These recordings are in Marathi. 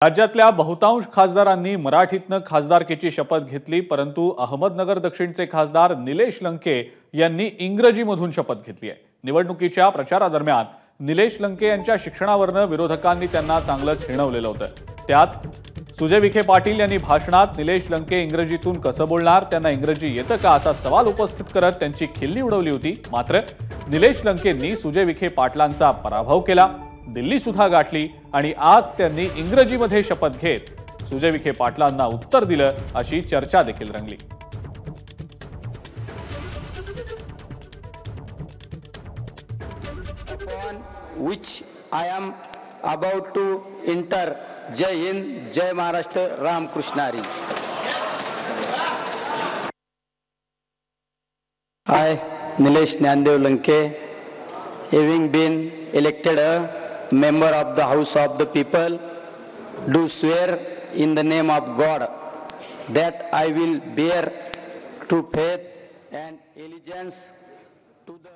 राज्यातल्या बहुतांश खासदारांनी मराठीतनं खासदारकीची शपथ घेतली, परंतु अहमदनगर दक्षिणचे खासदार निलेश लंके यांनी इंग्रजीमधून शपथ घेतली आहे। निवडणुकीच्या प्रचारादरम्यान निलेश लंके यांच्या शिक्षणावरनं विरोधकांनी त्यांना चांगलंच हिणवलेलं होतं। त्यात सुजय विखे पाटील यांनी भाषणात निलेश लंके इंग्रजीतून कसं बोलणार, त्यांना इंग्रजी येतं का असा सवाल उपस्थित करत त्यांची खिल्ली उडवली होती। मात्र निलेश लंकेंनी सुजय विखे पाटलांचा पराभव केला, दिल्ली सुद्धा गाठली आणि आज त्यांनी इंग्रजीमध्ये शपथ घेत सुजय विखे पाटलांना उत्तर दिलं, अशी चर्चा देखील रंगली। Which I am about to enter. Jai Hind, Jai Maharashtra, Ram Krishna Hari. I, Nilesh Nyandev Lanke, having been elected a member of the House of the People, do swear in the name of God that I will bear true faith and allegiance to the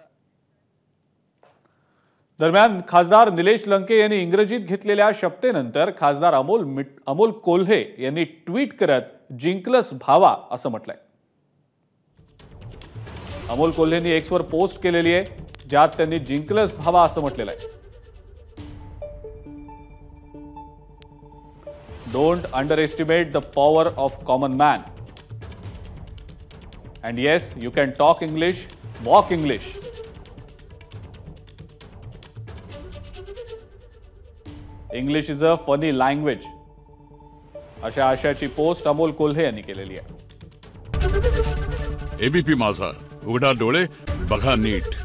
दरम्यान खासदार निलेश लंके यांनी इंग्रजीत घेतलेल्या शपथेनंतर खासदार अमोल कोल्हे यांनी ट्विट करत जिंकलस भावा असं म्हटलंय। अमोल कोल्हेंनी एक्सवर पोस्ट केलेली आहे, ज्यात त्यांनी जिंकलस भावा असं म्हटलेलं आहे। Don't underestimate the power of common man and yes you can talk English, walk English. English is a funny language, अशा आशयाची पोस्ट अमोल कोल्हे यांनी केलेली आहे। एबीपी माझा, उघडा डोळे बघा नीट।